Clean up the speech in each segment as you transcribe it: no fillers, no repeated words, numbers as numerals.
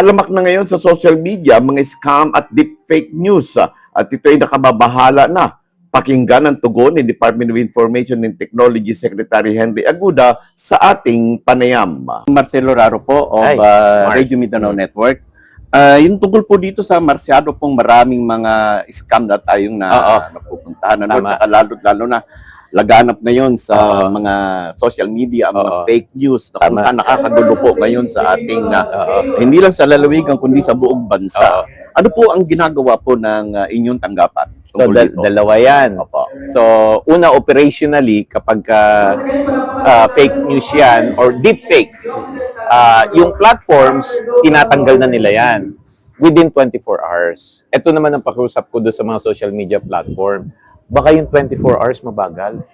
Napapalamak na ngayon sa social media mga scam at deepfake news at ito ay nakababahala na. Pakinggan ang tugon ni Department of Information and Technology Secretary Henry Aguda sa ating panayam. Marcelo Raro po of Radio Mindanao Network. Yung tungkol po dito sa masyado pong maraming mga scam na tayong napupuntahan. Lalo na laganap ngayon sa mga social media, ang mga fake news na kung saan nakakagulo po ngayon sa ating, hindi lang sa lalawigan kundi sa buong bansa. Ano po ang ginagawa po ng inyong tanggapan? So, dalawa yan. So, una, operationally, kapag fake news yan or deep fake, yung platforms, tinatanggal na nila yan within 24 hours. Ito naman ang pakiusap ko doon sa mga social media platform. Baka yung 24 hours mabagal.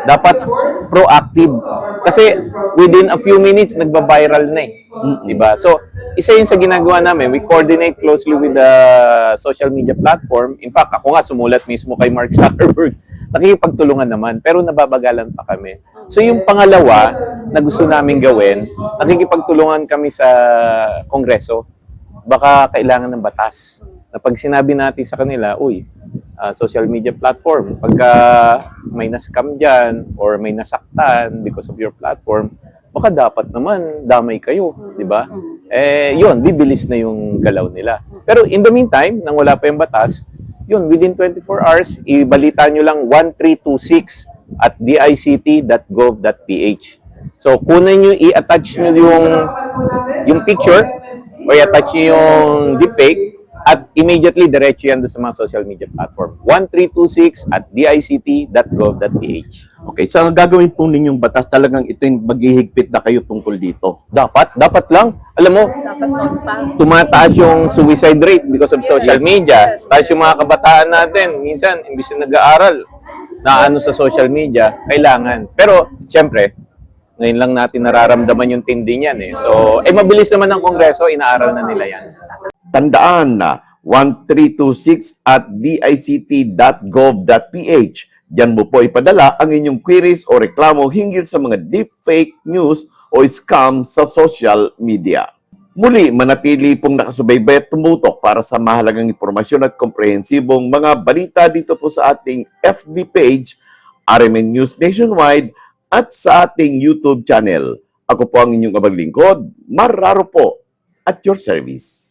Dapat proactive. Kasi within a few minutes, nagba-viral na eh. Diba? So, isa yun sa ginagawa namin. We coordinate closely with the social media platform. In fact, ako nga sumulat mismo kay Mark Zuckerberg. Nakikipagtulungan naman, pero nababagalan pa kami. So, yung pangalawa na gusto namin gawin, nakikipagtulungan kami sa Kongreso. Baka kailangan ng batas. Na pag sinabi natin sa kanila, uy, social media platform, pagka may na-scam dyan or may nasaktan because of your platform, baka dapat naman damay kayo, di ba? Yun, bibilis na yung galaw nila. Pero in the meantime, nang wala pa yung batas, yun, within 24 hours, ibalita nyo lang 1326 at dict.gov.ph. So, kunin nyo, i-attach nyo yung picture o i-attach nyo yung deepfake, at immediately, diretso yan doon sa mga social media platform. 1326 at dict.gov.ph. Okay, sa gagawin po ninyong batas, talagang ito yung maghihigpit na kayo tungkol dito. Dapat lang. Alam mo, tumataas yung suicide rate because of social media. Tapos yung mga kabataan natin, minsan, imbis na nag-aaral, na ano sa social media, kailangan. Pero, siyempre, ngayon lang natin nararamdaman yung tindi niyan eh. So, mabilis naman ng Kongreso, inaaral na nila yan. Tandaan na 1326 at dict.gov.ph. Diyan mo po ipadala ang inyong queries o reklamo hinggil sa mga deepfake news o scam sa social media. Muli, manatili pong nakasubaybay at tumutok para sa mahalagang impormasyon at komprehensibong mga balita dito po sa ating FB page, RMN News Nationwide, at sa ating YouTube channel. Ako po ang inyong kabaglingkod, Mar Raro po, at your service.